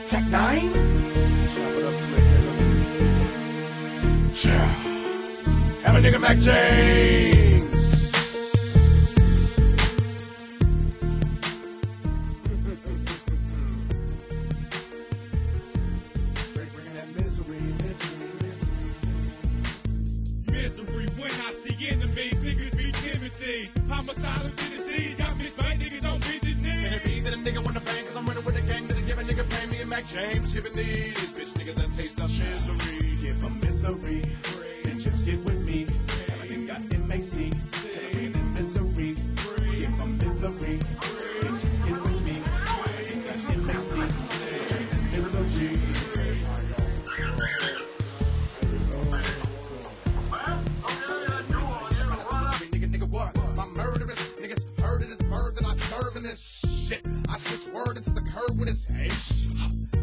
Tech 9? Chop it up, flick, nigga. Have a nigga Mac James. Bringing that misery. Misery when I see enemies, niggas be timidity. Homicidal tendencies, got me by niggas on business. Can it be that a nigga wanna bang? Cause I'm running with a gang that'll give a nigga pain. Me and Mac James giving these bitch niggas a taste of misery. Give them misery. Bitches get with me. And I ain't got MAC. Can I bring that misery? Give them misery. Bitches get with me. And I ain't got MAC. Misery. Nigga, what? My murderous niggas heard of this verb that I serve in this shit. I switch word into the curve with this H.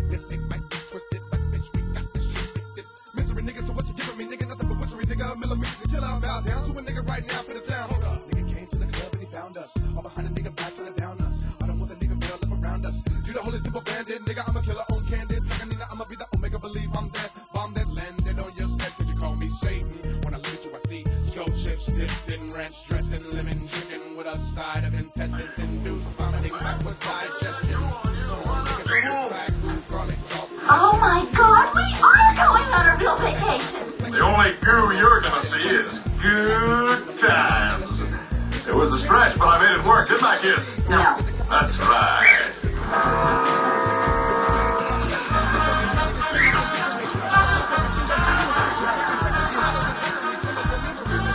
This nigga might be twisted, but bitch, we got this shit twisted. Misery nigga, so what you giving me? Nigga, nothing but witchery, nigga. Millimeters to kill, I'm bow down to a nigga right now for the sound. Hold up. Nigga came to the club and he found us. All behind a nigga back trying to down us. I don't want the nigga better live around us. You the holy type of bandit, nigga. I'm a killer on candid. Second nigga, I'ma be the omega, believe I'm dead. Bomb that landed on your set, could you call me Satan? When I look at you, I see skull chips dipped in ranch dressing, lemon chicken with a side of intestines induced vomiting backwards digestion. Oh my God, we are going on a real vacation. The only goo you're gonna see is good times. It was a stretch, but I made it work, didn't I, kids? No. That's right.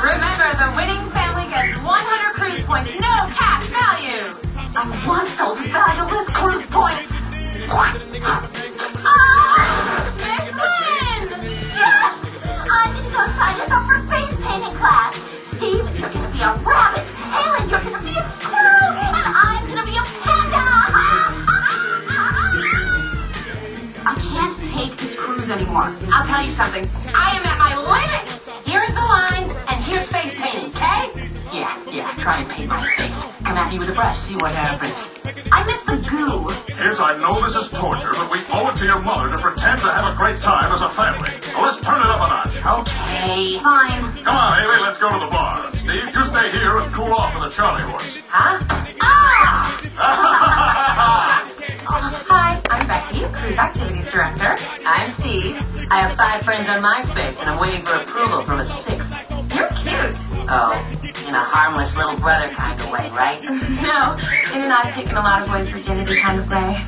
Remember, the winning family gets 100 cruise points, no cash value. I want those valueless cruise points. Miss Lynn! Yes! I'm going to go sign us up for face painting class. Steve, you're going to be a rabbit. Helen, you're going to be a squirrel. And I'm going to be a panda. I can't take this cruise anymore. I'll tell you something. I am at my limit. Here's the lines, and here's face painting, okay? Yeah, try and paint my face. Come at me with a brush, see what happens. I miss the goo. Kids, I know this is torture, but we owe it to your mother to pretend to have a great time as a family. So let's turn it up a notch. Okay. Fine. Come on, Haley, let's go to the bar. Steve, you stay here and cool off with the Charlie horse. Huh? Hi, I'm Becky, Cruise Activities Director. I'm Steve. I have 5 friends on MySpace, and I'm waiting for approval from a 6th. You're cute. Oh, in a harmless little brother kind of way, right? No, in an I've taken a lot of boys' virginity kind of way.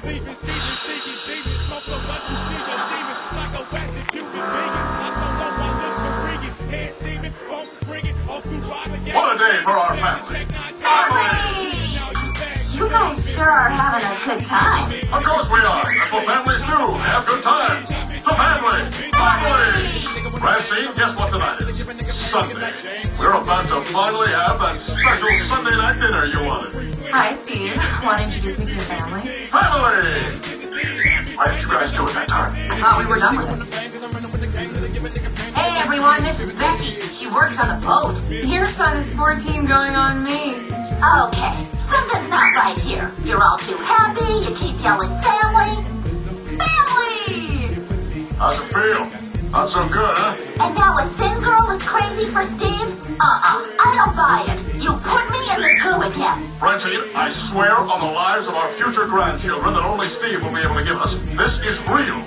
What a day for our family. You guys sure are having a good time. Of course we are. That's what families do. Have good times. It's a family. Family. Francine, guess what tonight is? Sunday. We're about to finally have that special Sunday night dinner you wanted. Hi, Steve. Want to introduce me to your family? Family! Why didn't you guys do it that time? I thought we were done with it. Hey, everyone, this is Becky. She works on the boat. Your fun is 14 going on me. Okay, something's not right here. You're all too happy, you keep yelling family. Family! How's it feel? Not so good, huh? And now a thin girl is crazy for Steve? I don't buy it. You put me in the goo again. Francine, I swear on the lives of our future grandchildren that only Steve will be able to give us. This is real.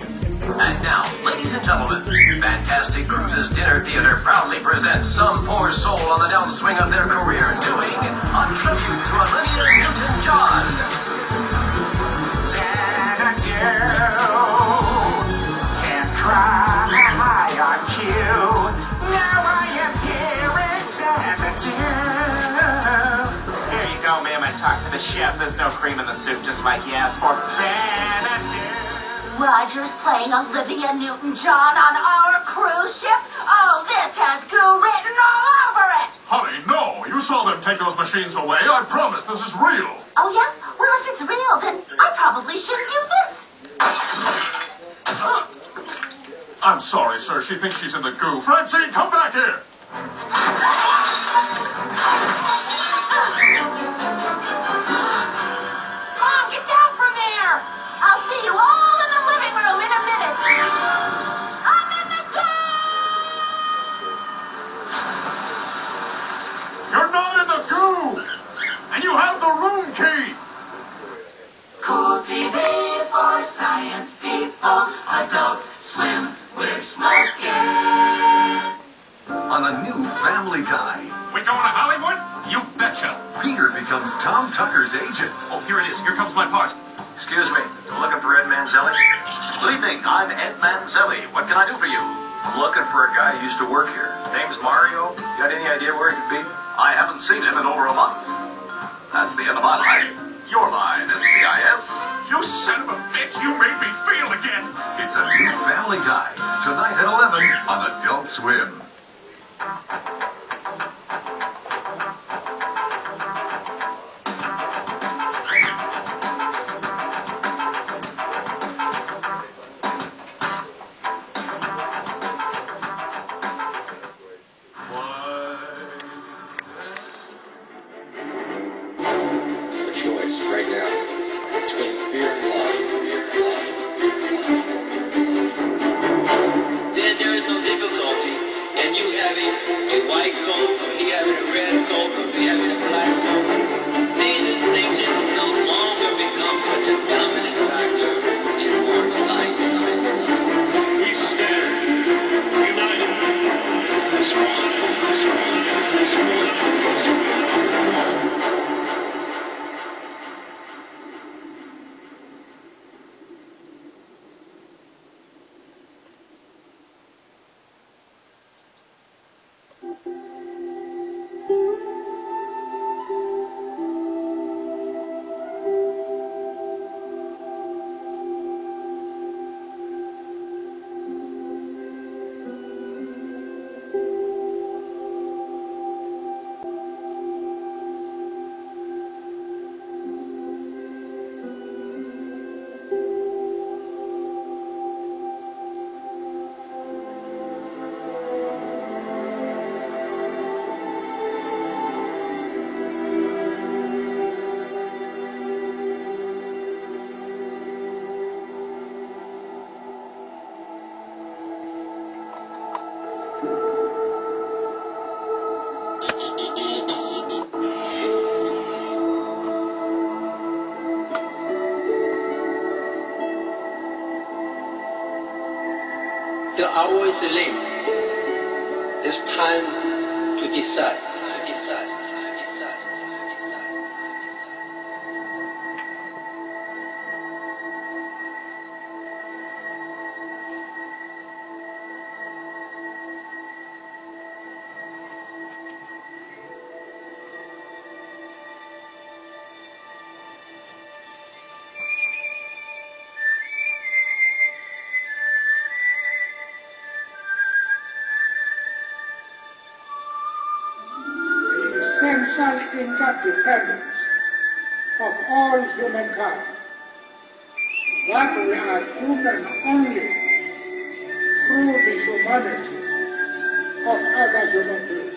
And now, ladies and gentlemen, Fantastic Cruises Dinner Theater proudly presents some poor soul on the downswing of their career doing a tribute to Olivia Newton-John. Can't cry on cue. Now I am here in Xanadu. Here you go, ma'am. I talked to the chef. There's no cream in the soup, just like you asked for. Xanadu. Roger's playing Olivia Newton-John on our cruise ship? Oh, this has goo written all over it! Honey, no. You saw them take those machines away. I promise this is real. Oh, yeah? Well, if it's real, then I probably shouldn't do this. I'm sorry, sir. She thinks she's in the goo. Francine, come back here. Mom, get down from there! I'll see you all in the living Adult Swim with Smokey. On a new Family Guy. We going to Hollywood? You betcha. Peter becomes Tom Tucker's agent. Oh, here it is. Here comes my part. Excuse me, looking for Ed Manzelli? Good evening, I'm Ed Manzelli. What can I do for you? I'm looking for a guy who used to work here. Name's Mario. Got any idea where he could be? I haven't seen him in over a month. That's the end of my line. Your line is C.I.A. You son of a bitch, you made me feel again. It's a new Family Guy. Tonight at 11 on Adult Swim. The hour is late. It's time to decide. Essential interdependence of all humankind, that we are human only through the humanity of other human beings.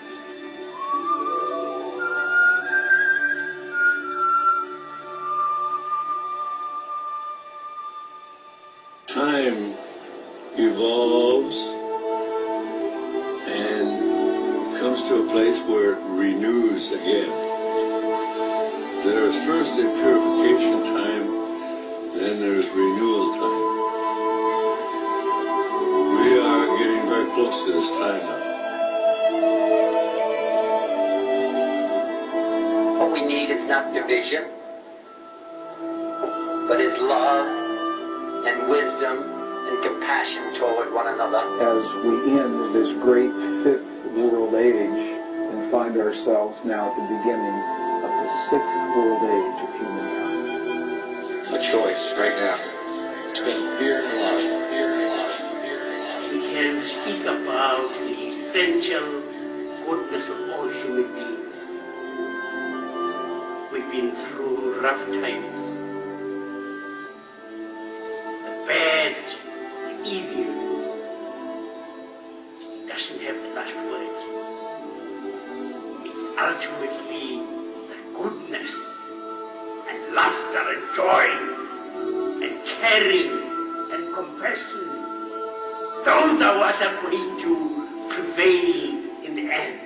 Time evolves and comes to a place where it renews again. There is first a purification time, then there's renewal time. We are getting very close to this time now. What we need is not division, but is love and wisdom and compassion toward one another. As we end this great fifth world age and find ourselves now at the beginning of the sixth world age of humankind. A choice right now. Between fear and love. We can speak about the essential goodness of all human beings. We've been through rough times. The bad, the evil, doesn't have the last word. It's ultimately the goodness and laughter and joy and caring and compassion. Those are what are going to prevail in the end.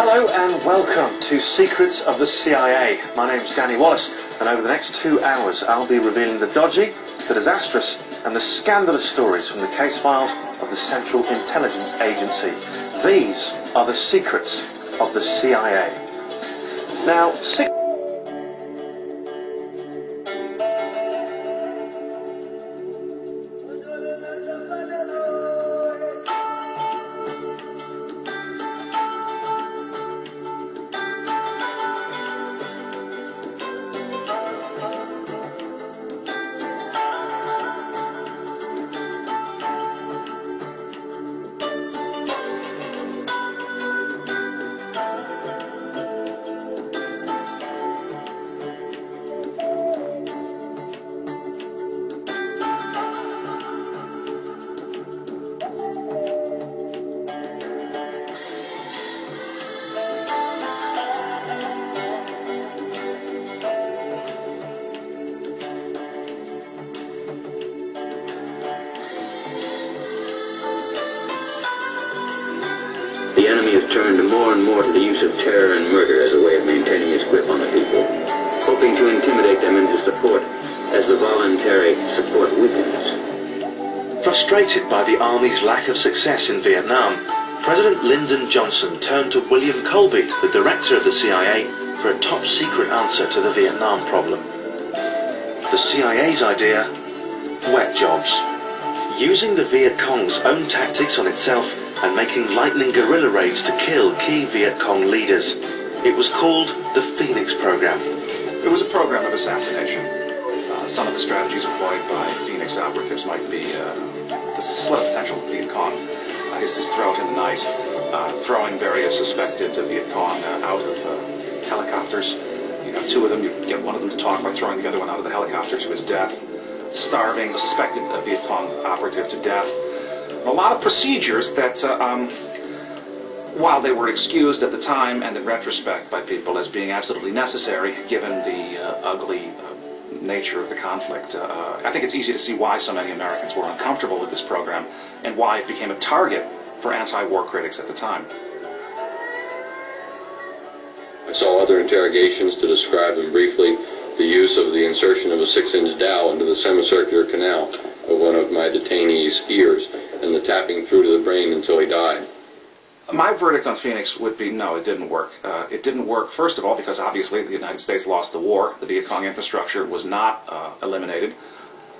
Hello and welcome to Secrets of the CIA. My name's Danny Wallace, and over the next 2 hours I'll be revealing the dodgy, the disastrous and the scandalous stories from the case files of the Central Intelligence Agency. These are the secrets of the CIA. Now, the enemy has turned more and more to the use of terror and murder as a way of maintaining its grip on the people, hoping to intimidate them into support as the voluntary support weakens. frustrated by the Army's lack of success in Vietnam, President Lyndon Johnson turned to William Colby, the director of the CIA, for a top-secret answer to the Vietnam problem. The CIA's idea: wet jobs. Using the Viet Cong's own tactics on itself and making lightning guerrilla raids to kill key Viet Cong leaders. It was called the Phoenix Program. It was a program of assassination. Some of the strategies employed by Phoenix operatives might be to slit potential Viet Cong, his throat in the night, throwing various suspected Viet Cong out of helicopters. You got two of them, you get one of them to talk by throwing the other one out of the helicopter to his death, starving the suspected Viet Cong operative to death. A lot of procedures that, while they were excused at the time and in retrospect by people as being absolutely necessary, given the ugly nature of the conflict, I think it's easy to see why so many Americans were uncomfortable with this program and why it became a target for anti-war critics at the time. I saw other interrogations to describe them briefly. The use of the insertion of a 6-inch dowel into the semicircular canal of one of my detainees' ears and the tapping through to the brain until he died. My verdict on Phoenix would be no, it didn't work. It didn't work, first of all, because obviously the United States lost the war. The Viet Cong infrastructure was not eliminated.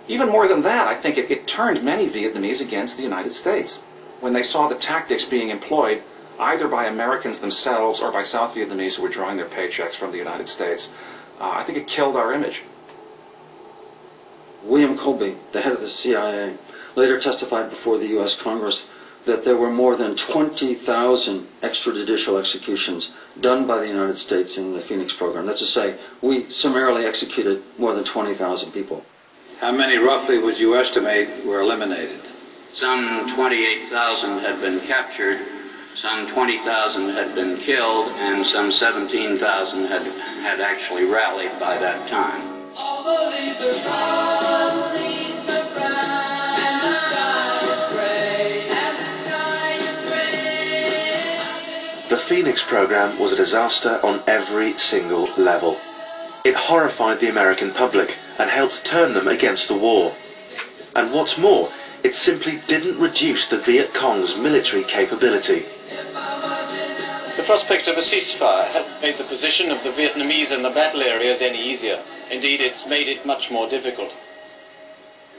Even more than that, I think it turned many Vietnamese against the United States. When they saw the tactics being employed, either by Americans themselves or by South Vietnamese who were drawing their paychecks from the United States, I think it killed our image. William Colby, the head of the CIA, later testified before the U.S. Congress that there were more than 20,000 extrajudicial executions done by the United States in the Phoenix program. That's to say, we summarily executed more than 20,000 people. How many roughly would you estimate were eliminated? Some 28,000 had been captured, some 20,000 had been killed, and some 17,000 had actually rallied by that time. All the leaves are brown, leaves are brown, and the sky is gray, and the sky is gray. The Phoenix Program was a disaster on every single level. It horrified the American public and helped turn them against the war. And what's more, it simply didn't reduce the Viet Cong's military capability. The prospect of a ceasefire hasn't made the position of the Vietnamese in the battle areas any easier. Indeed, it's made it much more difficult.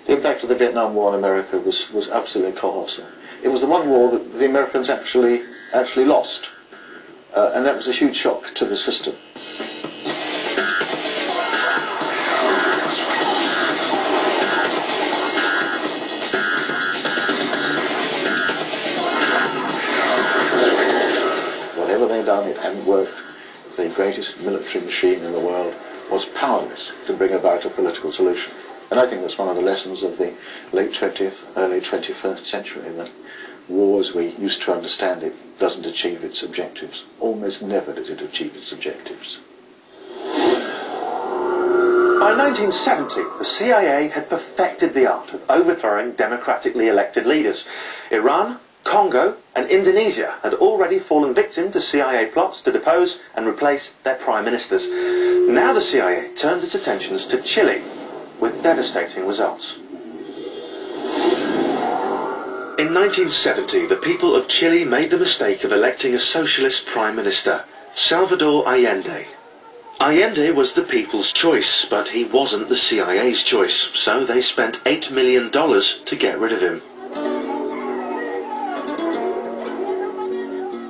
The impact of the Vietnam War in America was absolutely colossal. It was the one war that the Americans actually lost. And that was a huge shock to the system. Whatever they'd done, it hadn't worked. The greatest military machine in the world was powerless to bring about a political solution. And I think that's one of the lessons of the late 20th, early 21st century, that war as we used to understand it doesn't achieve its objectives. Almost never does it achieve its objectives. By 1970, the CIA had perfected the art of overthrowing democratically elected leaders. Iran, Congo and Indonesia had already fallen victim to CIA plots to depose and replace their prime ministers. Now the CIA turned its attentions to Chile, with devastating results. In 1970, the people of Chile made the mistake of electing a socialist prime minister, Salvador Allende. Allende was the people's choice, but he wasn't the CIA's choice, so they spent $8 million to get rid of him.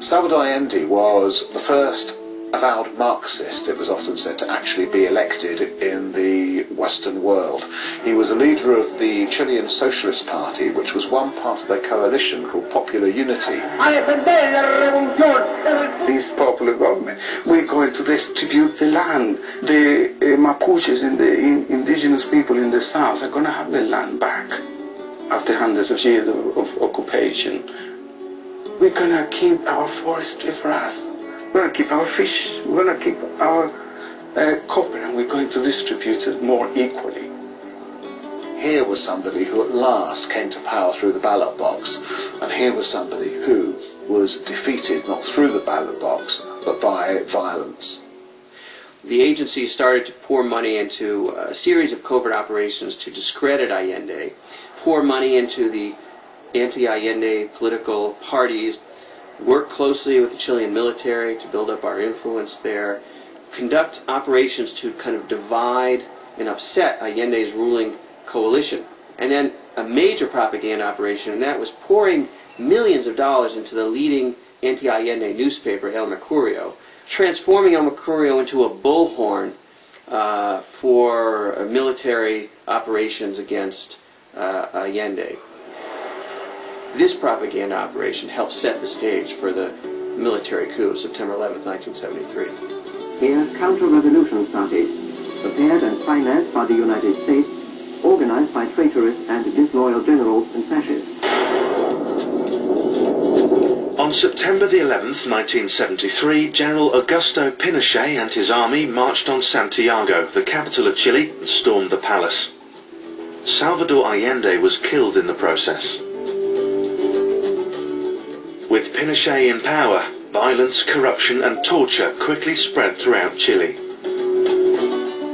Salvador Allende was the first avowed Marxist, it was often said, to actually be elected in the Western world. He was a leader of the Chilean Socialist Party, which was one part of a coalition called Popular Unity. This popular government, we're going to distribute the land. The Mapuches and the indigenous people in the south are going to have the land back after hundreds of years of occupation. We're going to keep our forestry for us. We're going to keep our fish. We're going to keep our copper, and we're going to distribute it more equally. Here was somebody who at last came to power through the ballot box, and here was somebody who was defeated not through the ballot box, but by violence. The agency started to pour money into a series of covert operations to discredit Allende, pour money into the anti-Allende political parties, work closely with the Chilean military to build up our influence there, conduct operations to kind of divide and upset Allende's ruling coalition. And then a major propaganda operation, and that was pouring millions of dollars into the leading anti-Allende newspaper, El Mercurio, transforming El Mercurio into a bullhorn for military operations against Allende. This propaganda operation helped set the stage for the military coup of September 11, 1973. Here, counter-revolution started, prepared and financed by the United States, organized by traitorous and disloyal generals and fascists. On September the 11th, 1973, General Augusto Pinochet and his army marched on Santiago, the capital of Chile, and stormed the palace. Salvador Allende was killed in the process. With Pinochet in power, violence, corruption and torture quickly spread throughout Chile.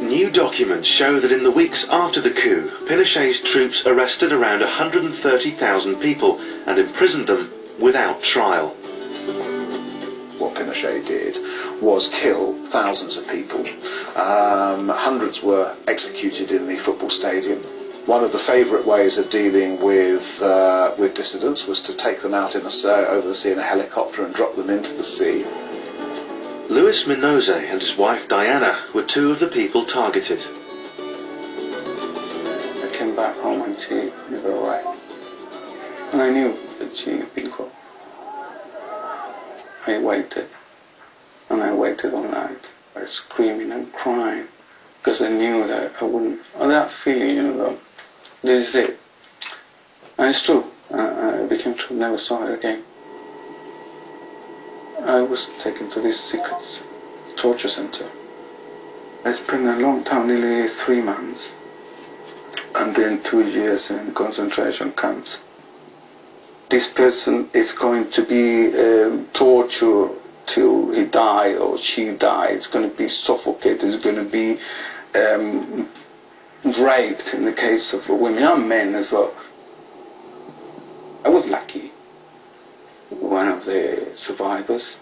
New documents show that in the weeks after the coup, Pinochet's troops arrested around 130,000 people and imprisoned them without trial. What Pinochet did was kill thousands of people. Hundreds were executed in the football stadium. One of the favourite ways of dealing with dissidents was to take them out in over the sea in a helicopter and drop them into the sea. Luis Mendoze and his wife Diana were two of the people targeted. I came back home and she never arrived. And I knew that she had been caught. I waited. And I waited all night. I was screaming and crying. Because I knew that I wouldn't... that feeling, you know, this is it. And it's true. It became true. Never saw her again. I was taken to this secret torture center. I spent a long time, nearly 3 months. And then 2 years in concentration camps. This person is going to be tortured till he died or she died. It's going to be suffocated. It's going to be raped in the case of women and men as well. I was lucky. One of the survivors.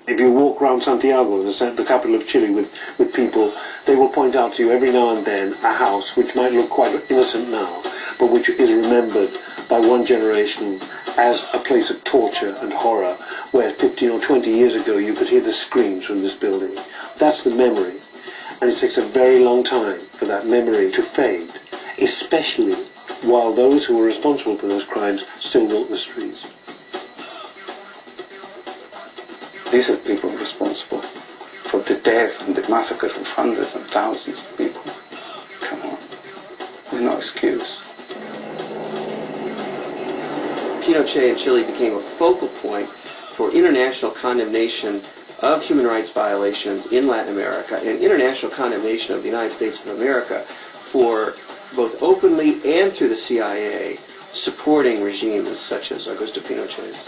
If you walk around Santiago, the capital of Chile, with people, they will point out to you every now and then a house which might look quite innocent now, but which is remembered by one generation as a place of torture and horror, where 15 or 20 years ago you could hear the screams from this building. That's the memory. And it takes a very long time for that memory to fade, especially while those who were responsible for those crimes still walk the streets. These are people responsible for the death and the massacres of hundreds and thousands of people. Come on. There's no excuse. Pinochet in Chile became a focal point for international condemnation of human rights violations in Latin America and international condemnation of the United States of America for both openly and through the CIA supporting regimes such as Augusto Pinochet's.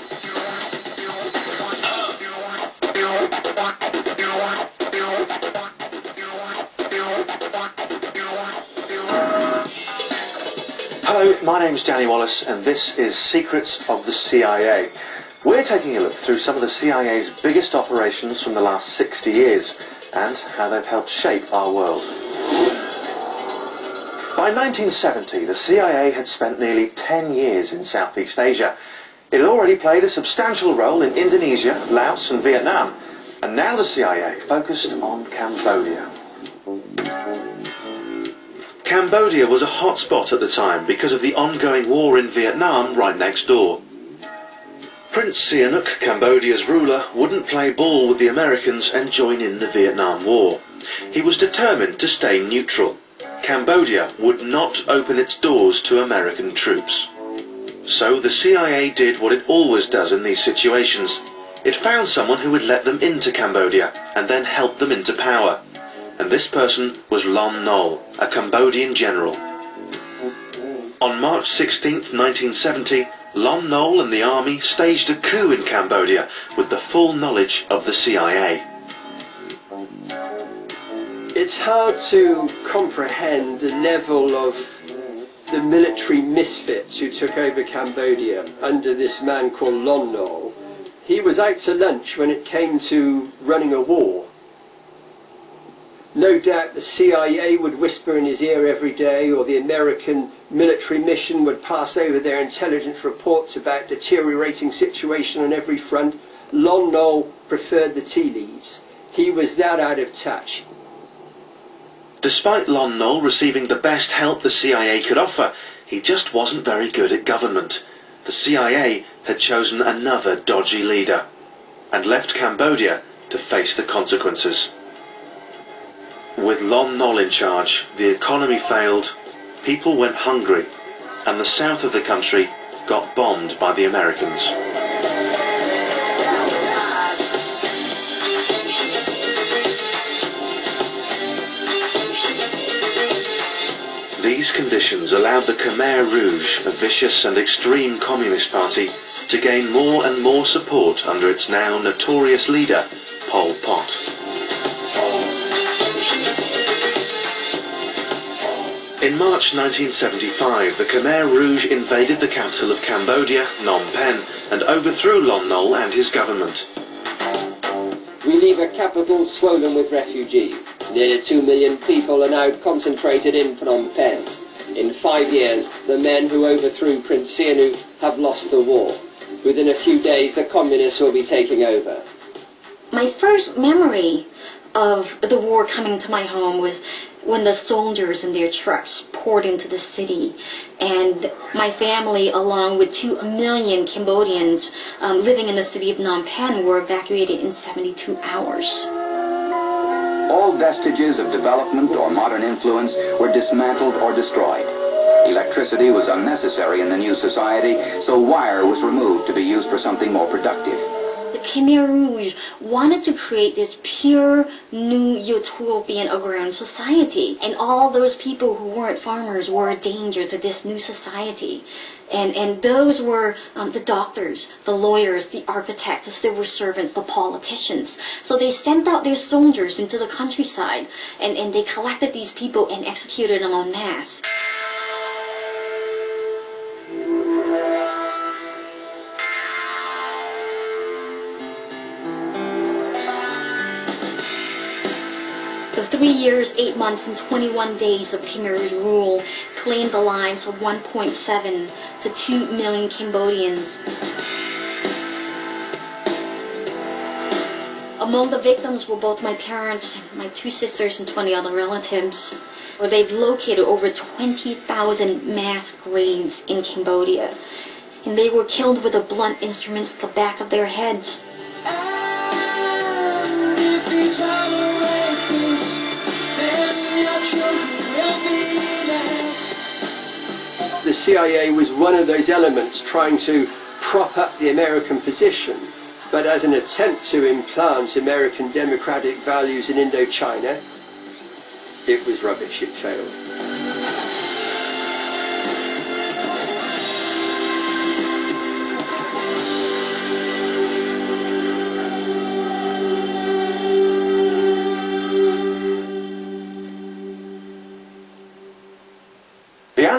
Hello, my name's Danny Wallace and this is Secrets of the CIA. We're taking a look through some of the CIA's biggest operations from the last 60 years and how they've helped shape our world. By 1970, the CIA had spent nearly 10 years in Southeast Asia. It had already played a substantial role in Indonesia, Laos and Vietnam, and now the CIA focused on Cambodia. Cambodia was a hot spot at the time because of the ongoing war in Vietnam right next door. Prince Sihanouk, Cambodia's ruler, wouldn't play ball with the Americans and join in the Vietnam War. He was determined to stay neutral. Cambodia would not open its doors to American troops. So the CIA did what it always does in these situations. It found someone who would let them into Cambodia and then help them into power. And this person was Lon Nol, a Cambodian general. On March 16th, 1970, Lon Nol and the army staged a coup in Cambodia with the full knowledge of the CIA. It's hard to comprehend the level of the military misfits who took over Cambodia under this man called Lon Nol. He was out to lunch when it came to running a war. No doubt the CIA would whisper in his ear every day, or the American military mission would pass over their intelligence reports about deteriorating situation on every front. Lon Nol preferred the tea leaves. He was that out of touch. Despite Lon Nol receiving the best help the CIA could offer, he just wasn't very good at government. The CIA had chosen another dodgy leader and left Cambodia to face the consequences. With Lon Nol in charge, the economy failed, people went hungry, and the south of the country got bombed by the Americans. These conditions allowed the Khmer Rouge, a vicious and extreme communist party, to gain more and more support under its now notorious leader, Pol Pot. In March 1975, the Khmer Rouge invaded the capital of Cambodia, Phnom Penh, and overthrew Lon Nol and his government. We leave a capital swollen with refugees. Nearly 2 million people are now concentrated in Phnom Penh. In 5 years, the men who overthrew Prince Sihanouk have lost the war. Within a few days, the communists will be taking over. My first memory of the war coming to my home was when the soldiers and their trucks poured into the city, and my family, along with 2 million Cambodians living in the city of Phnom Penh, were evacuated in 72 hours. All vestiges of development or modern influence were dismantled or destroyed. Electricity was unnecessary in the new society, so wire was removed to be used for something more productive. The Khmer Rouge wanted to create this pure, new, utopian agrarian society. And all those people who weren't farmers were a danger to this new society. And those were the doctors, the lawyers, the architects, the civil servants, the politicians. So they sent out their soldiers into the countryside, and they collected these people and executed them en masse. The 3 years, 8 months, and 21 days of Khmer Rouge rule claimed the lives of 1.7 to 2 million Cambodians. Among the victims were both my parents, my 2 sisters, and 20 other relatives. They've located over 20,000 mass graves in Cambodia, and they were killed with the blunt instruments at the back of their heads. The CIA was one of those elements trying to prop up the American position, but as an attempt to implant American democratic values in Indochina, it was rubbish, it failed.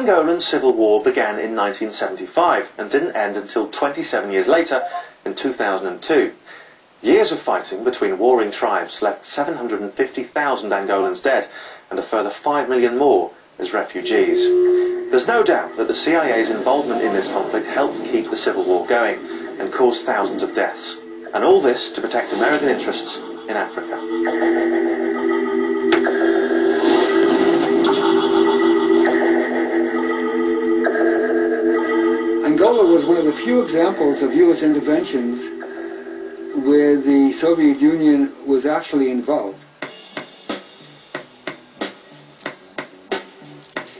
Angolan civil war began in 1975 and didn't end until 27 years later in 2002. Years of fighting between warring tribes left 750,000 Angolans dead and a further 5 million more as refugees. There's no doubt that the CIA's involvement in this conflict helped keep the civil war going and caused thousands of deaths. And all this to protect American interests in Africa. Angola was one of the few examples of U.S. interventions where the Soviet Union was actually involved.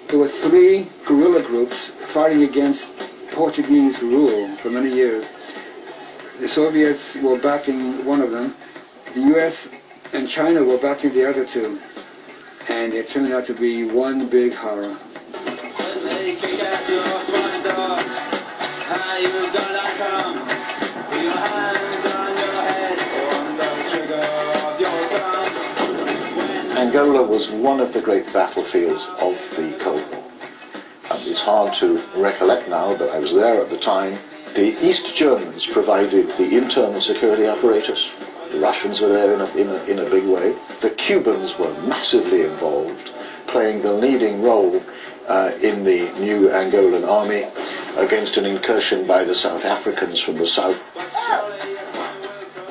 There were 3 guerrilla groups fighting against Portuguese rule for many years. The Soviets were backing one of them. The U.S. and China were backing the other 2. And it turned out to be one big horror. Angola was one of the great battlefields of the Cold War. It's hard to recollect now, but I was there at the time. The East Germans provided the internal security apparatus. The Russians were there in a big way. The Cubans were massively involved, playing the leading role in the new Angolan army against an incursion by the South Africans from the south.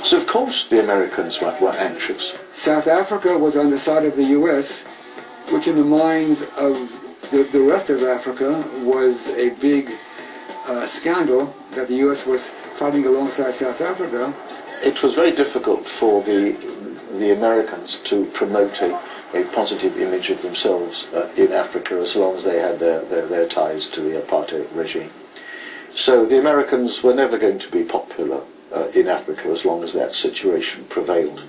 So of course the Americans were anxious. South Africa was on the side of the U.S., which in the minds of the rest of Africa was a big scandal that the U.S. was fighting alongside South Africa. It was very difficult for the Americans to promote a positive image of themselves in Africa as long as they had their ties to the apartheid regime. So the Americans were never going to be popular in Africa as long as that situation prevailed.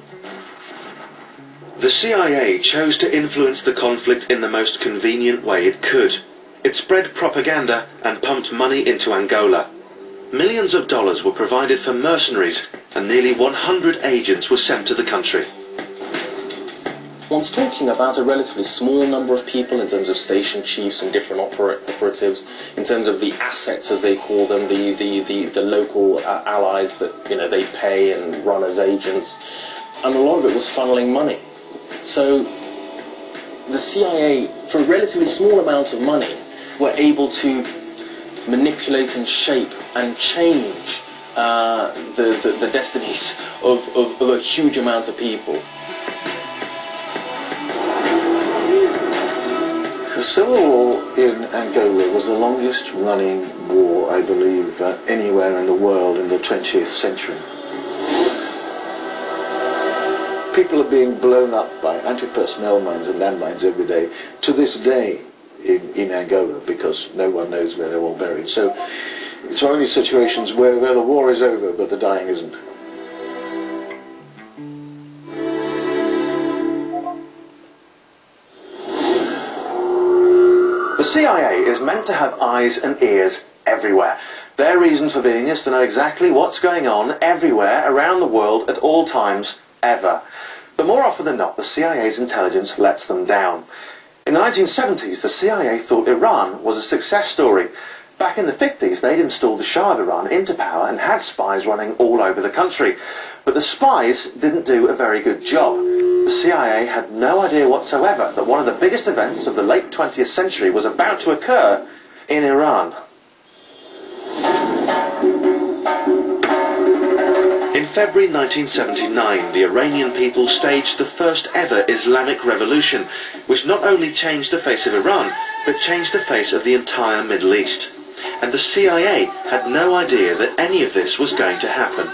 The CIA chose to influence the conflict in the most convenient way it could. It spread propaganda and pumped money into Angola. Millions of dollars were provided for mercenaries and nearly 100 agents were sent to the country. One's talking about a relatively small number of people in terms of station chiefs and different operatives, in terms of the assets, as they call them, the local allies that they pay and run as agents, and a lot of it was funneling money. So the CIA, for relatively small amounts of money, were able to manipulate and shape and change the destinies of a huge amount of people. The Civil War in Angola was the longest running war, I believe, anywhere in the world in the 20th century. People are being blown up by anti-personnel mines and landmines every day, to this day in Angola, because no one knows where they're all buried. So it's one of these situations where the war is over, but the dying isn't. The CIA is meant to have eyes and ears everywhere. Their reason for being is to know exactly what's going on everywhere around the world at all times, ever. But more often than not, the CIA's intelligence lets them down. In the 1970s, the CIA thought Iran was a success story. Back in the 50s, they'd installed the Shah of Iran into power and had spies running all over the country. But the spies didn't do a very good job. The CIA had no idea whatsoever that one of the biggest events of the late 20th century was about to occur in Iran. In February 1979, the Iranian people staged the first ever Islamic revolution, which not only changed the face of Iran, but changed the face of the entire Middle East. And the CIA had no idea that any of this was going to happen.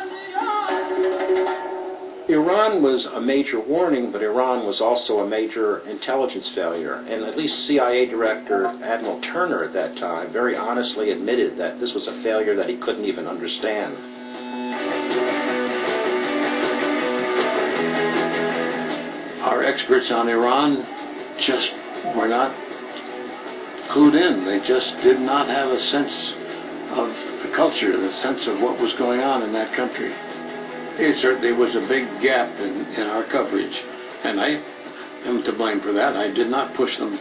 Iran was a major warning, but Iran was also a major intelligence failure. And at least CIA Director Admiral Turner at that time very honestly admitted that this was a failure that he couldn't even understand. Our experts on Iran just were not clued in. They just did not have a sense of the culture, the sense of what was going on in that country. It certainly was a big gap in our coverage, and I am to blame for that. I did not push them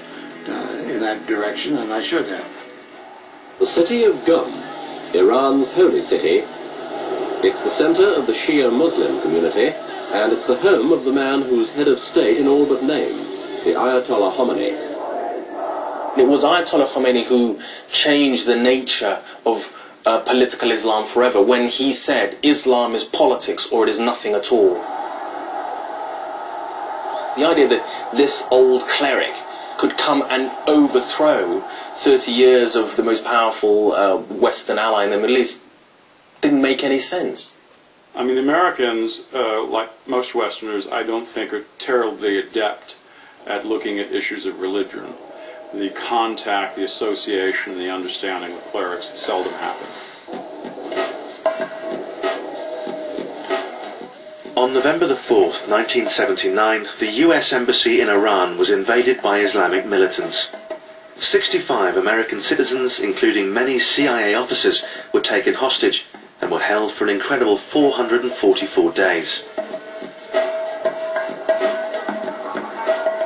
in that direction, and I should have. The city of Qum, Iran's holy city. It's the center of the Shia Muslim community, and it's the home of the man who's head of state in all but name, the Ayatollah Khomeini. It was Ayatollah Khomeini who changed the nature of political Islam forever when he said Islam is politics or it is nothing at all. The idea that this old cleric could come and overthrow 30 years of the most powerful Western ally in the Middle East didn't make any sense. I mean, Americans, like most Westerners, I don't think are terribly adept at looking at issues of religion. The contact, the association, the understanding with clerics seldom happen. On November the 4th, 1979, the US Embassy in Iran was invaded by Islamic militants. 65 American citizens, including many CIA officers, were taken hostage and were held for an incredible 444 days.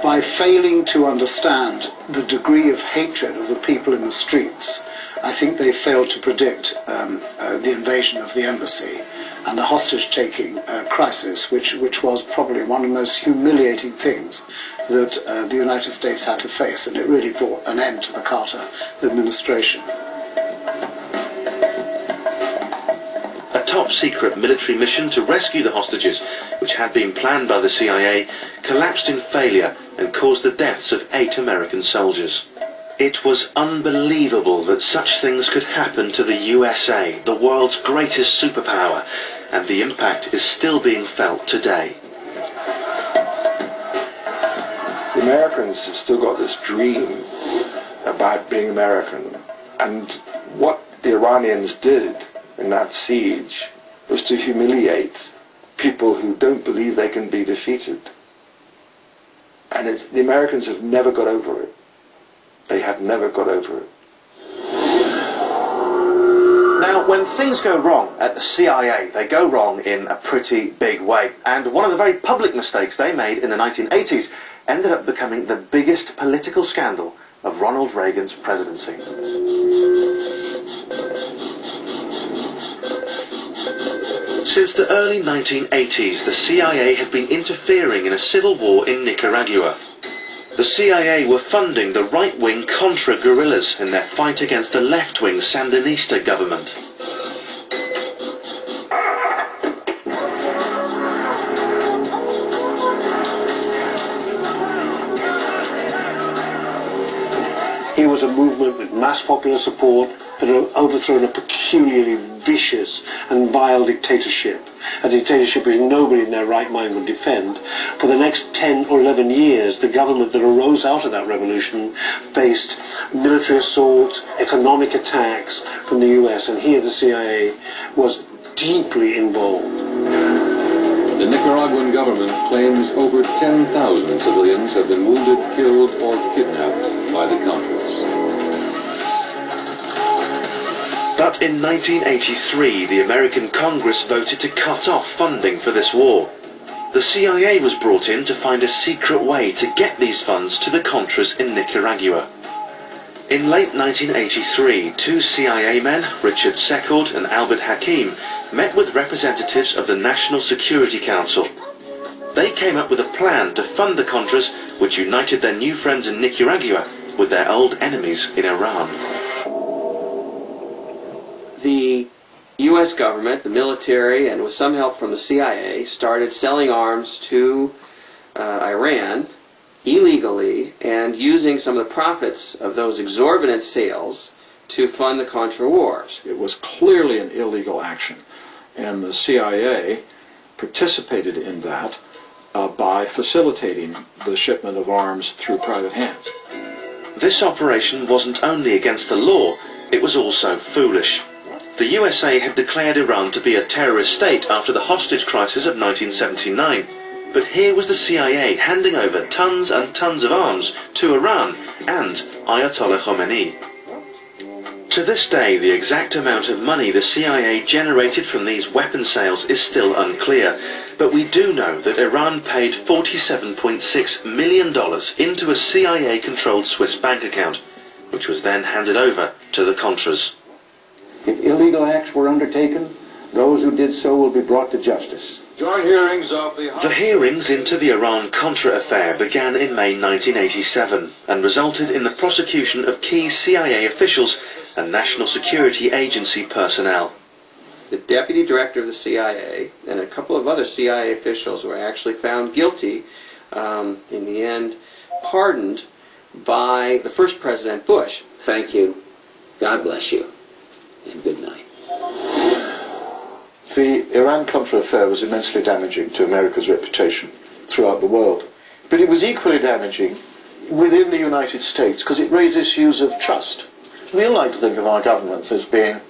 By failing to understand the degree of hatred of the people in the streets, I think they failed to predict the invasion of the embassy and the hostage-taking crisis, which was probably one of the most humiliating things that the United States had to face, and it really brought an end to the Carter administration. A top-secret military mission to rescue the hostages, which had been planned by the CIA, collapsed in failure and caused the deaths of 8 American soldiers. It was unbelievable that such things could happen to the USA, the world's greatest superpower, and the impact is still being felt today. The Americans have still got this dream about being American, and what the Iranians did in that siege was to humiliate people who don't believe they can be defeated. And the Americans have never got over it. They have never got over it. Now, when things go wrong at the CIA, they go wrong in a pretty big way. And one of the very public mistakes they made in the 1980s ended up becoming the biggest political scandal of Ronald Reagan's presidency. Since the early 1980s, the CIA had been interfering in a civil war in Nicaragua. The CIA were funding the right-wing Contra guerrillas in their fight against the left-wing Sandinista government. Here was a movement with mass popular support that had overthrown a peculiarly vicious and vile dictatorship, a dictatorship which nobody in their right mind would defend. For the next 10 or 11 years, the government that arose out of that revolution faced military assault, economic attacks from the US, and here the CIA was deeply involved. The Nicaraguan government claims over 10,000 civilians have been wounded, killed, or kidnapped by the Contras. But in 1983, the American Congress voted to cut off funding for this war. The CIA was brought in to find a secret way to get these funds to the Contras in Nicaragua. In late 1983, 2 CIA men, Richard Secord and Albert Hakim, met with representatives of the National Security Council. They came up with a plan to fund the Contras, which united their new friends in Nicaragua with their old enemies in Iran. The U.S. government, the military, and with some help from the CIA, started selling arms to Iran illegally and using some of the profits of those exorbitant sales to fund the Contra wars. It was clearly an illegal action, and the CIA participated in that by facilitating the shipment of arms through private hands. This operation wasn't only against the law, it was also foolish. The USA had declared Iran to be a terrorist state after the hostage crisis of 1979. But here was the CIA handing over tons and tons of arms to Iran and Ayatollah Khomeini. To this day, the exact amount of money the CIA generated from these weapon sales is still unclear, but we do know that Iran paid $47.6 million into a CIA-controlled Swiss bank account, which was then handed over to the Contras. If illegal acts were undertaken, those who did so will be brought to justice. Joint hearings of the hearings into the Iran-Contra affair began in May 1987 and resulted in the prosecution of key CIA officials and National Security Agency personnel. The deputy director of the CIA and a couple of other CIA officials were actually found guilty, in the end pardoned by the first President Bush. Thank you. God bless you. And good night. The Iran-Contra affair was immensely damaging to America's reputation throughout the world. But it was equally damaging within the United States because it raised issues of trust. We like to think of our governments as being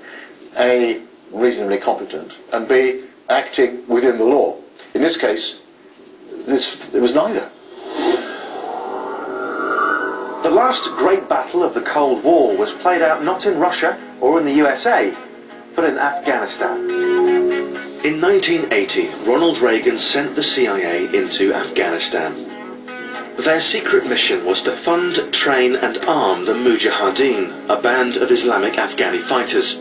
A, reasonably competent, and B, acting within the law. In this case, it was neither. The last great battle of the Cold War was played out not in Russia or in the USA, but in Afghanistan. In 1980, Ronald Reagan sent the CIA into Afghanistan. Their secret mission was to fund, train and arm the Mujahideen, a band of Islamic Afghani fighters.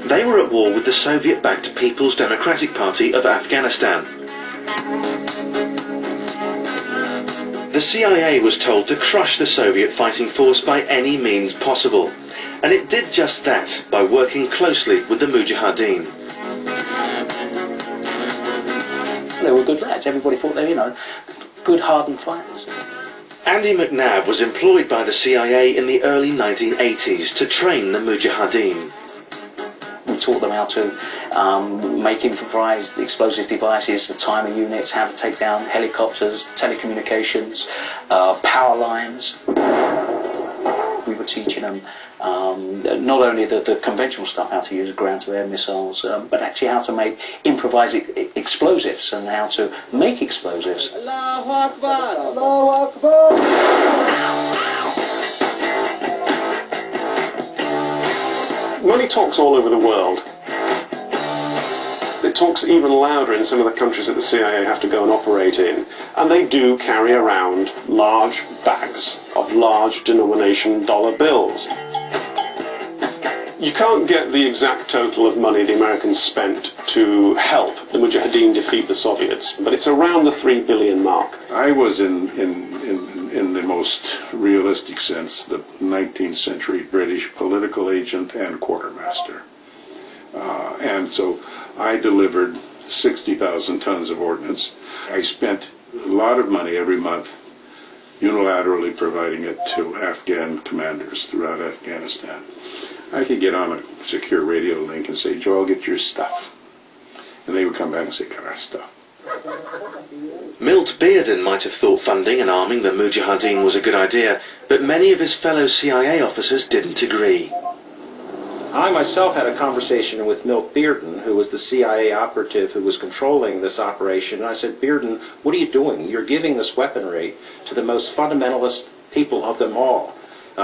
They were at war with the Soviet-backed People's Democratic Party of Afghanistan. The CIA was told to crush the Soviet fighting force by any means possible, and it did just that by working closely with the Mujahideen. They were good lads. Everybody thought they were, good hardened fighters. Andy McNabb was employed by the CIA in the early 1980s to train the Mujahideen. We taught them how to make improvised explosive devices, the timer units, how to take down helicopters, telecommunications, power lines. We were teaching them not only the conventional stuff, how to use ground-to-air missiles, but actually how to make improvised explosives and how to make explosives. Allahu Akbar! Allahu Akbar! Money talks all over the world. It talks even louder in some of the countries that the CIA have to go and operate in. And they do carry around large bags of large denomination dollar bills. You can't get the exact total of money the Americans spent to help the Mujahideen defeat the Soviets, but it's around the $3 billion mark. I was in the most realistic sense the 19th century British political agent and quartermaster. And so I delivered 60,000 tons of ordnance. I spent a lot of money every month unilaterally providing it to Afghan commanders throughout Afghanistan. I could get on a secure radio link and say, Joel, get your stuff. And they would come back and say, get our stuff. Milt Bearden might have thought funding and arming the Mujahideen was a good idea, but many of his fellow CIA officers didn't agree. I myself had a conversation with Milt Bearden, who was the CIA operative who was controlling this operation, and I said, Bearden, what are you doing? You're giving this weaponry to the most fundamentalist people of them all.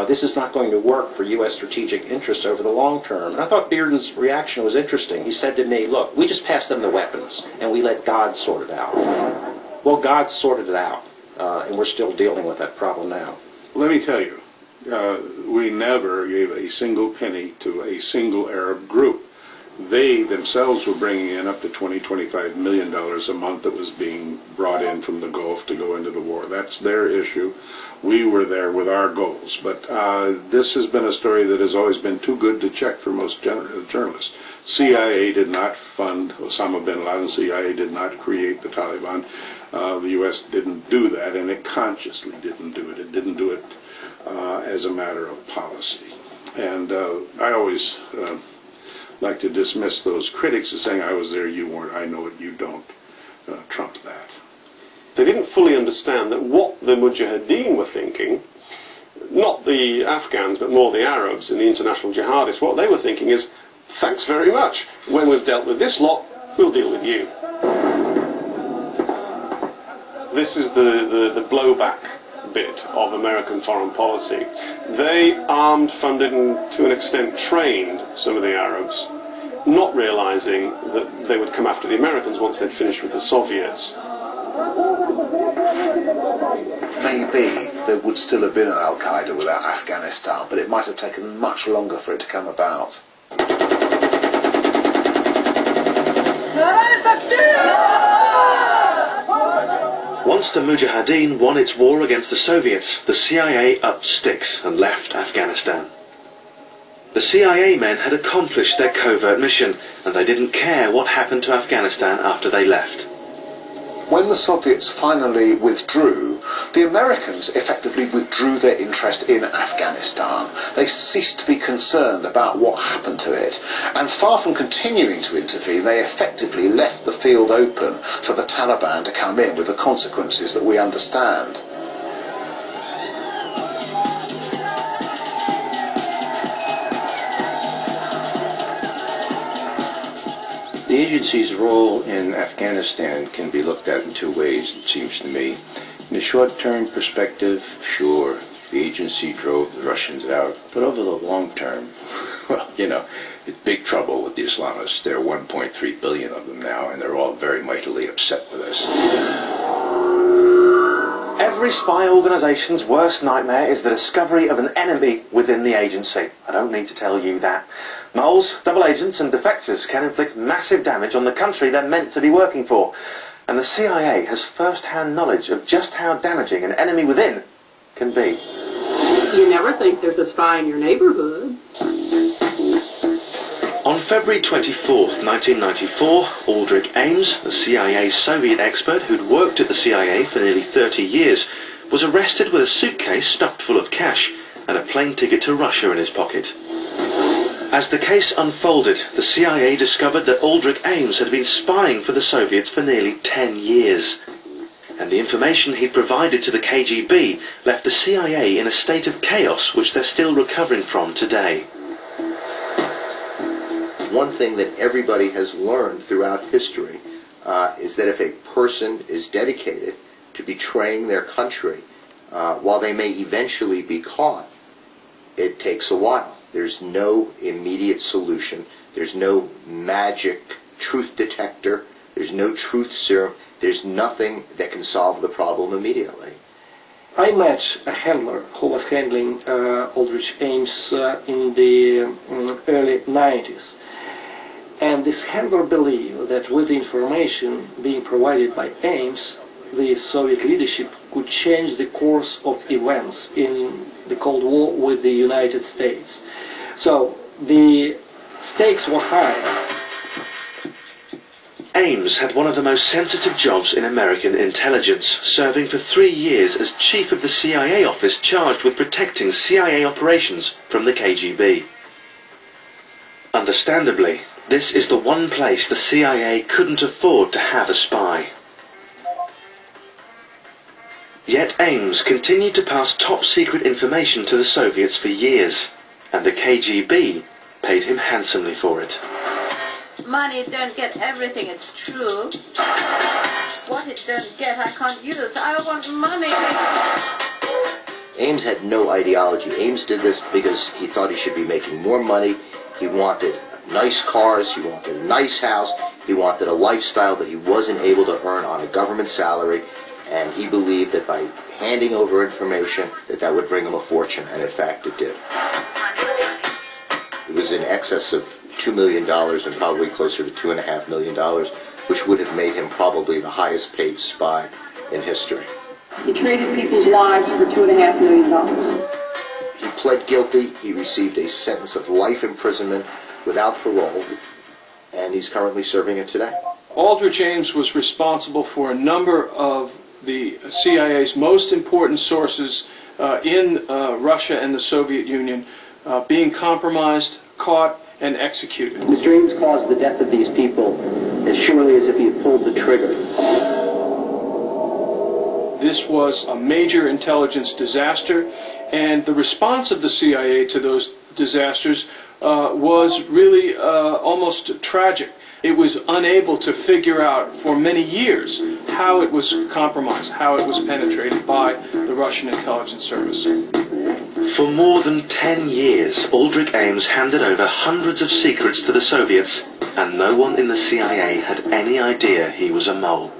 This is not going to work for U.S. strategic interests over the long term. And I thought Bearden's reaction was interesting. He said to me, look, we just passed them the weapons, and we let God sort it out. Well, God sorted it out, and we're still dealing with that problem now. Let me tell you, we never gave a single penny to a single Arab group. They themselves were bringing in up to $20-25 million a month that was being brought in from the Gulf to go into the war. That's their issue. We were there with our goals. But this has been a story that has always been too good to check for most journalists. CIA did not fund Osama bin Laden. CIA did not create the Taliban. The U.S. didn't do that, and it consciously didn't do it. It didn't do it as a matter of policy. And I always like to dismiss those critics as saying, I was there, you weren't, I know it, you don't, trump that. They didn't fully understand that what the Mujahideen were thinking, not the Afghans, but more the Arabs and the international jihadists, what they were thinking is, thanks very much. When we've dealt with this lot, we'll deal with you. This is the blowback bit of American foreign policy. They armed, funded, and to an extent trained some of the Arabs, not realizing that they would come after the Americans once they'd finished with the Soviets. Maybe there would still have been an Al-Qaeda without Afghanistan, but it might have taken much longer for it to come about. Once the Mujahideen won its war against the Soviets, the CIA upped sticks and left Afghanistan. The CIA men had accomplished their covert mission, and they didn't care what happened to Afghanistan after they left. When the Soviets finally withdrew, the Americans effectively withdrew their interest in Afghanistan. They ceased to be concerned about what happened to it, and far from continuing to intervene, they effectively left the field open for the Taliban to come in with the consequences that we understand. The agency's role in Afghanistan can be looked at in two ways, it seems to me. In a short-term perspective, sure, the agency drove the Russians out. But over the long term, well, you know, it's big trouble with the Islamists. There are 1.3 billion of them now, and they're all very mightily upset with us. Every spy organisation's worst nightmare is the discovery of an enemy within the agency. I don't need to tell you that. Moles, double agents and defectors can inflict massive damage on the country they're meant to be working for. And the CIA has first-hand knowledge of just how damaging an enemy within can be. You never think there's a spy in your neighborhood. On February 24th, 1994, Aldrich Ames, the CIA Soviet expert who'd worked at the CIA for nearly 30 years, was arrested with a suitcase stuffed full of cash and a plane ticket to Russia in his pocket. As the case unfolded, the CIA discovered that Aldrich Ames had been spying for the Soviets for nearly 10 years. And the information he provided to the KGB left the CIA in a state of chaos which they're still recovering from today. One thing that everybody has learned throughout history is that if a person is dedicated to betraying their country, while they may eventually be caught, it takes a while. There's no immediate solution. There's no magic truth detector. There's no truth serum. There's nothing that can solve the problem immediately. I met a handler who was handling Aldrich Ames in the early 90s. And this handler believed that with the information being provided by Ames, the Soviet leadership could change the course of events in the Cold War with the United States. So the stakes were high. Ames had one of the most sensitive jobs in American intelligence, serving for 3 years as chief of the CIA office charged with protecting CIA operations from the KGB. Understandably, this is the one place the CIA couldn't afford to have a spy. Yet Ames continued to pass top-secret information to the Soviets for years, and the KGB paid him handsomely for it. Money don't get everything, it's true. What it don't get, I can't use. I want money. Ames had no ideology. Ames did this because he thought he should be making more money. He wanted nice cars, he wanted a nice house, he wanted a lifestyle that he wasn't able to earn on a government salary, and he believed that by handing over information that would bring him a fortune, and in fact it did. It was in excess of $2 million and probably closer to $2.5 million, which would have made him probably the highest paid spy in history. He traded people's lives for $2.5 million. He pled guilty, he received a sentence of life imprisonment without parole, and he's currently serving it today. Aldrich Ames was responsible for a number of the CIA's most important sources in Russia and the Soviet Union being compromised, caught, and executed. His dreams caused the death of these people as surely as if he had pulled the trigger. This was a major intelligence disaster, and the response of the CIA to those disasters was really almost tragic. It was unable to figure out for many years how it was compromised, how it was penetrated by the Russian intelligence service. For more than 10 years, Aldrich Ames handed over hundreds of secrets to the Soviets, and no one in the CIA had any idea he was a mole.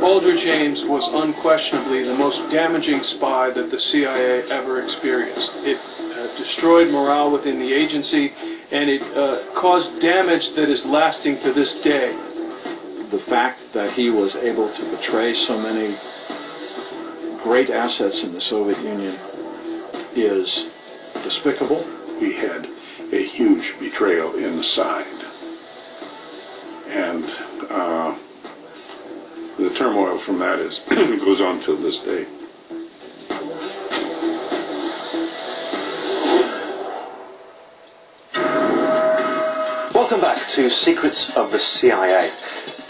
Aldrich Ames was unquestionably the most damaging spy that the CIA ever experienced. It destroyed morale within the agency, and it caused damage that is lasting to this day. The fact that he was able to betray so many great assets in the Soviet Union is despicable. He had a huge betrayal inside. And the turmoil from that is goes on till this day. Welcome back to Secrets of the CIA.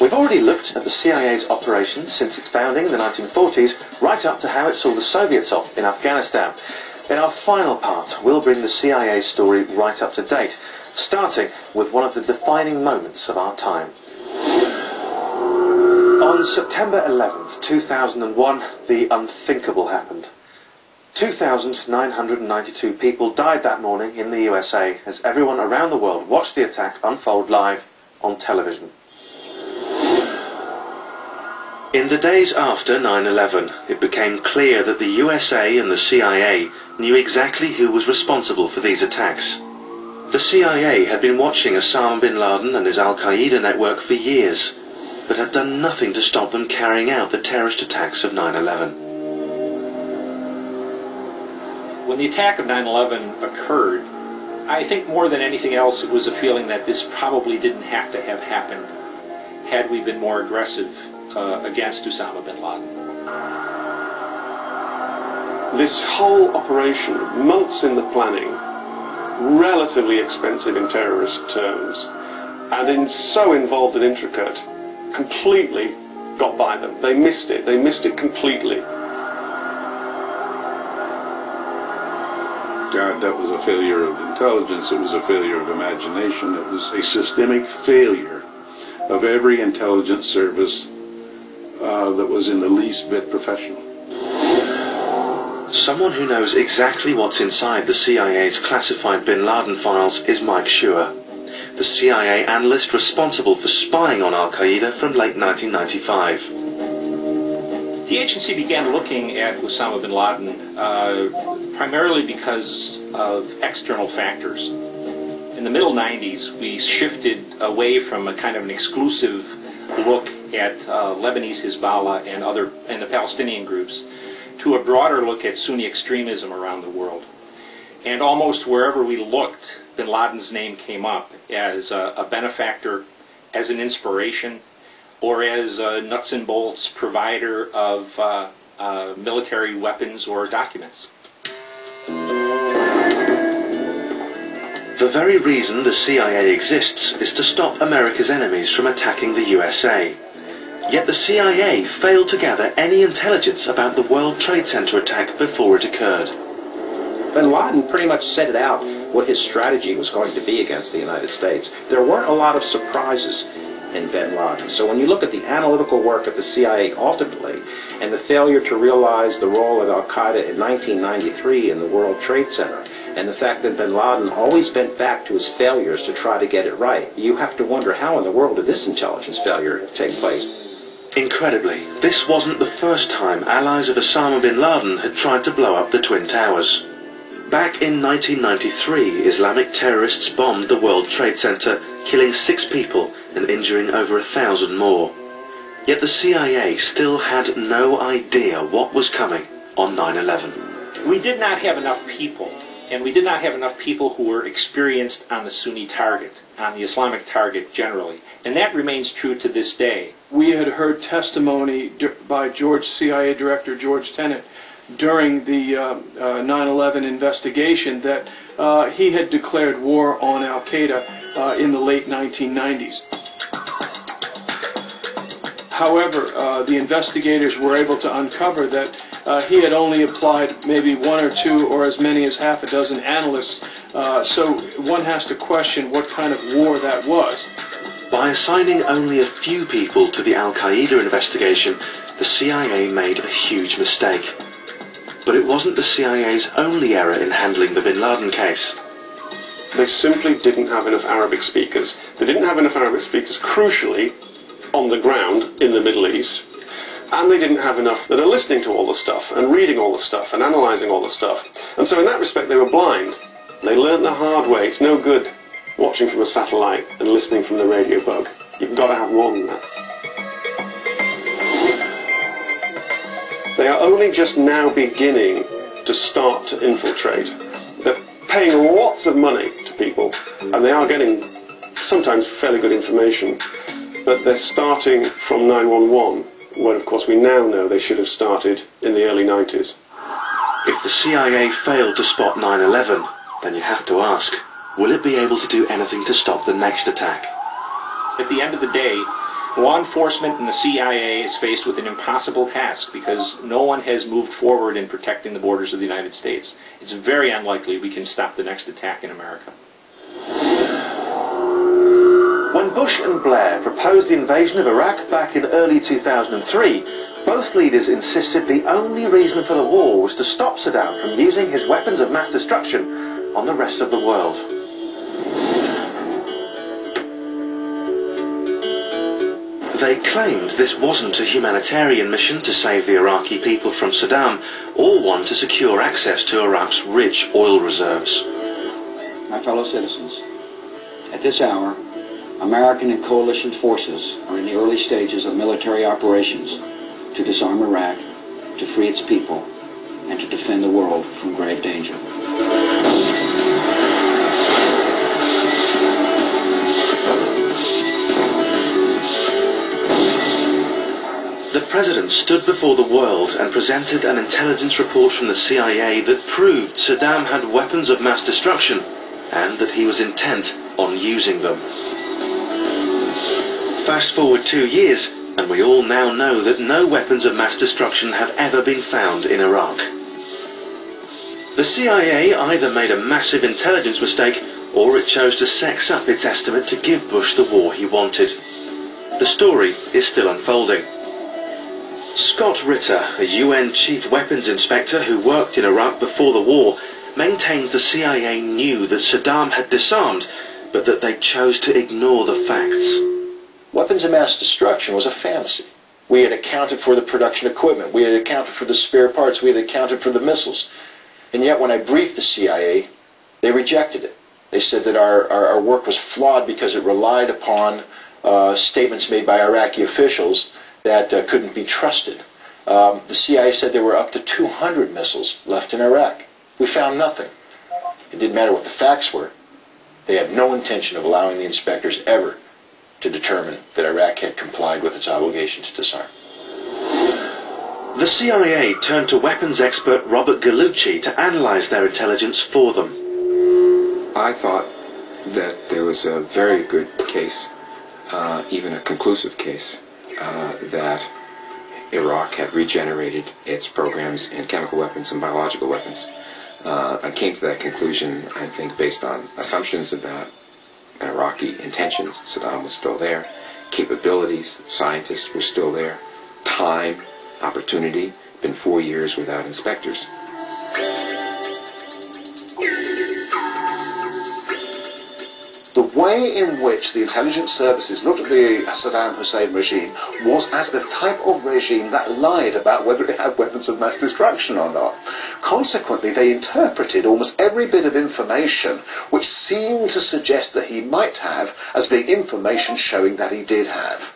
We've already looked at the CIA's operations since its founding in the 1940s, right up to how it saw the Soviets off in Afghanistan. In our final part, we'll bring the CIA story right up to date, starting with one of the defining moments of our time. On September 11th, 2001, the unthinkable happened. 2,992 people died that morning in the USA as everyone around the world watched the attack unfold live on television. In the days after 9/11, it became clear that the USA and the CIA knew exactly who was responsible for these attacks. The CIA had been watching Osama bin Laden and his Al-Qaeda network for years, but had done nothing to stop them carrying out the terrorist attacks of 9/11. When the attack of 9/11 occurred, I think more than anything else it was a feeling that this probably didn't have to have happened had we been more aggressive against Osama bin Laden. This whole operation, months in the planning, relatively expensive in terrorist terms, and so involved and intricate, completely got by them. They missed it completely. God, that was a failure of intelligence, it was a failure of imagination, it was a systemic failure of every intelligence service that was in the least bit professional. Someone who knows exactly what's inside the CIA's classified bin Laden files is Mike Schur, the CIA analyst responsible for spying on Al-Qaeda from late 1995. The agency began looking at Osama bin Laden primarily because of external factors. In the middle 90s, we shifted away from a kind of an exclusive look at Lebanese Hezbollah and the Palestinian groups to a broader look at Sunni extremism around the world. And almost wherever we looked, bin Laden's name came up as a benefactor, as an inspiration, or as a nuts and bolts provider of military weapons or documents. The very reason the CIA exists is to stop America's enemies from attacking the USA. Yet the CIA failed to gather any intelligence about the World Trade Center attack before it occurred. Bin Laden pretty much set it out what his strategy was going to be against the United States. There weren't a lot of surprises in bin Laden. So when you look at the analytical work of the CIA ultimately, and the failure to realize the role of Al-Qaeda in 1993 in the World Trade Center, and the fact that bin Laden always bent back to his failures to try to get it right, you have to wonder how in the world did this intelligence failure take place? Incredibly, this wasn't the first time allies of Osama bin Laden had tried to blow up the Twin Towers. Back in 1993, Islamic terrorists bombed the World Trade Center, killing 6 people and injuring over 1,000 more. Yet the CIA still had no idea what was coming on 9/11. We did not have enough people, and we did not have enough people who were experienced on the Sunni target, on the Islamic target generally, and that remains true to this day. We had heard testimony by CIA Director George Tenet during the 9/11 investigation that he had declared war on Al-Qaeda in the late 1990s. However, the investigators were able to uncover that he had only applied maybe one or two or as many as half a dozen analysts. So one has to question what kind of war that was. By assigning only a few people to the Al-Qaeda investigation, the CIA made a huge mistake. But it wasn't the CIA's only error in handling the Bin Laden case. They simply didn't have enough Arabic speakers. They didn't have enough Arabic speakers, crucially, on the ground in the Middle East. And they didn't have enough that are listening to all the stuff, and reading all the stuff, and analysing all the stuff. And so in that respect, they were blind. They learned the hard way. It's no good watching from a satellite and listening from the radio bug. You've got to have more than that. They are only just now beginning to start to infiltrate. They're paying lots of money to people, and they are getting sometimes fairly good information, but they're starting from 911, when of course we now know they should have started in the early 90s. If the CIA failed to spot 9/11, then you have to ask, will it be able to do anything to stop the next attack? At the end of the day, law enforcement and the CIA is faced with an impossible task because no one has moved forward in protecting the borders of the United States. It's very unlikely we can stop the next attack in America. When Bush and Blair proposed the invasion of Iraq back in early 2003, both leaders insisted the only reason for the war was to stop Saddam from using his weapons of mass destruction on the rest of the world. They claimed this wasn't a humanitarian mission to save the Iraqi people from Saddam, or one to secure access to Iraq's rich oil reserves. My fellow citizens, at this hour, American and coalition forces are in the early stages of military operations to disarm Iraq, to free its people, and to defend the world from grave danger. The President stood before the world and presented an intelligence report from the CIA that proved Saddam had weapons of mass destruction and that he was intent on using them. Fast forward 2 years, and we all now know that no weapons of mass destruction have ever been found in Iraq. The CIA either made a massive intelligence mistake, or it chose to sex up its estimate to give Bush the war he wanted. The story is still unfolding. Scott Ritter, a UN chief weapons inspector who worked in Iraq before the war, maintains the CIA knew that Saddam had disarmed, but that they chose to ignore the facts. Weapons of mass destruction was a fantasy. We had accounted for the production equipment. We had accounted for the spare parts. We had accounted for the missiles. And yet when I briefed the CIA, they rejected it. They said that our work was flawed because it relied upon statements made by Iraqi officials that couldn't be trusted. The CIA said there were up to 200 missiles left in Iraq. We found nothing. It didn't matter what the facts were. They had no intention of allowing the inspectors ever to determine that Iraq had complied with its obligation to disarm. The CIA turned to weapons expert Robert Gallucci to analyze their intelligence for them. I thought that there was a very good case, even a conclusive case, that Iraq had regenerated its programs in chemical weapons and biological weapons. I came to that conclusion, I think, based on assumptions about Iraqi intentions. Saddam was still there. Capabilities, scientists were still there. Time, opportunity, been 4 years without inspectors. The way in which the intelligence services looked at the Saddam Hussein regime was as the type of regime that lied about whether it had weapons of mass destruction or not. Consequently, they interpreted almost every bit of information which seemed to suggest that he might have as being information showing that he did have.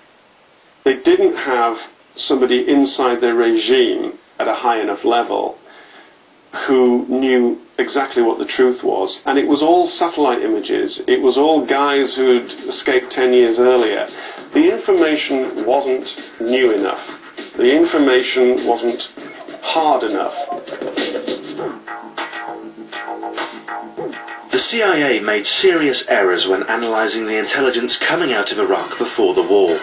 They didn't have somebody inside their regime at a high enough level who knew exactly what the truth was. And it was all satellite images. It was all guys who'd escaped 10 years earlier. The information wasn't new enough. The information wasn't hard enough. The CIA made serious errors when analysing the intelligence coming out of Iraq before the war.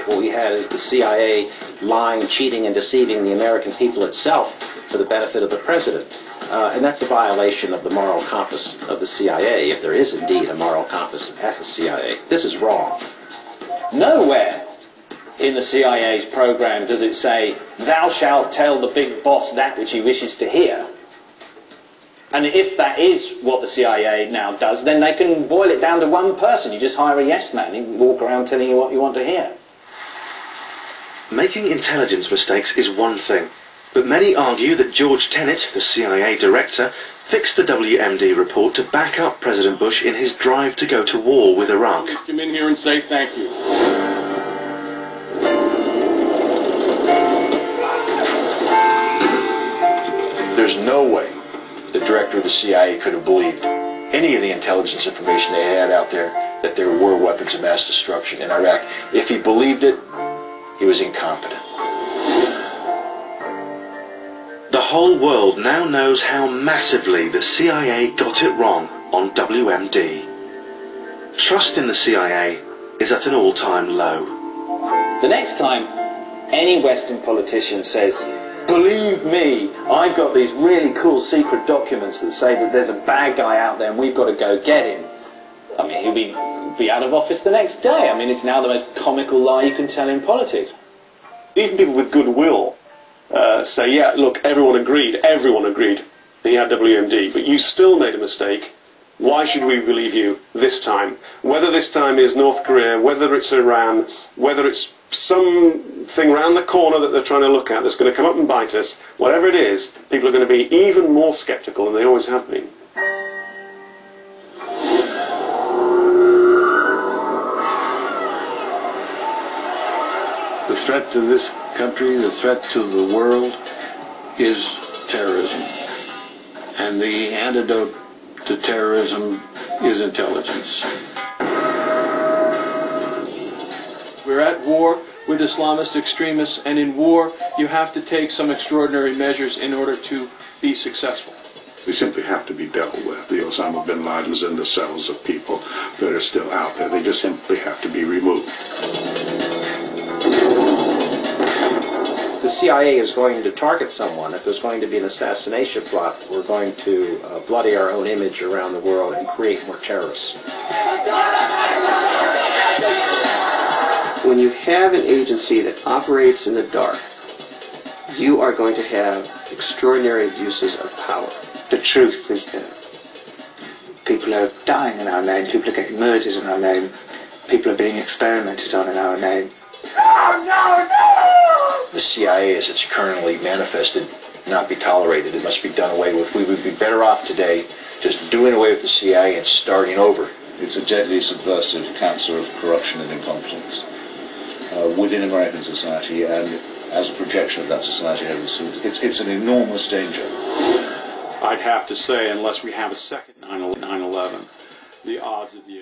What we had is the CIA lying, cheating, and deceiving the American people itself for the benefit of the president. And that's a violation of the moral compass of the CIA, if there is indeed a moral compass at the CIA. This is wrong. Nowhere in the CIA's program does it say, thou shalt tell the big boss that which he wishes to hear. And if that is what the CIA now does, then they can boil it down to one person. You just hire a yes man, he can walk around telling you what you want to hear. Making intelligence mistakes is one thing, but many argue that George Tenet, the CIA director, fixed the WMD report to back up President Bush in his drive to go to war with Iraq. Please come in here and say thank you. There's no way the director of the CIA could have believed any of the intelligence information they had out there that there were weapons of mass destruction in Iraq. If he believed it, he was incompetent. The whole world now knows how massively the CIA got it wrong on WMD. Trust in the CIA is at an all-time low. The next time any Western politician says, believe me, I've got these really cool secret documents that say that there's a bad guy out there and we've got to go get him, I mean, he'll be out of office the next day. I mean, it's now the most comical lie you can tell in politics. Even people with goodwill say, yeah, look, everyone agreed that he had WMD, but you still made a mistake. Why should we believe you this time? Whether this time is North Korea, whether it's Iran, whether it's something around the corner that they're trying to look at that's going to come up and bite us, whatever it is, people are going to be even more sceptical than they always have been. The threat to this country, the threat to the world, is terrorism. And the antidote to terrorism is intelligence. We're at war with Islamist extremists, and in war you have to take some extraordinary measures in order to be successful. They simply have to be dealt with. The Osama bin Ladens and the cells of people that are still out there. They just simply have to be removed. The CIA is going to target someone. If there's going to be an assassination plot, we're going to bloody our own image around the world and create more terrorists. When you have an agency that operates in the dark, you are going to have extraordinary abuses of power. The truth is that people are dying in our name, people are getting murdered in our name, people are being experimented on in our name. No, no, no! The CIA, as it's currently manifested, not be tolerated. It must be done away with. We would be better off today just doing away with the CIA and starting over. It's a deadly subversive cancer of corruption and incompetence within American society, and as a projection of that society overseas. It's an enormous danger. I'd have to say, unless we have a second 9/11, the odds of you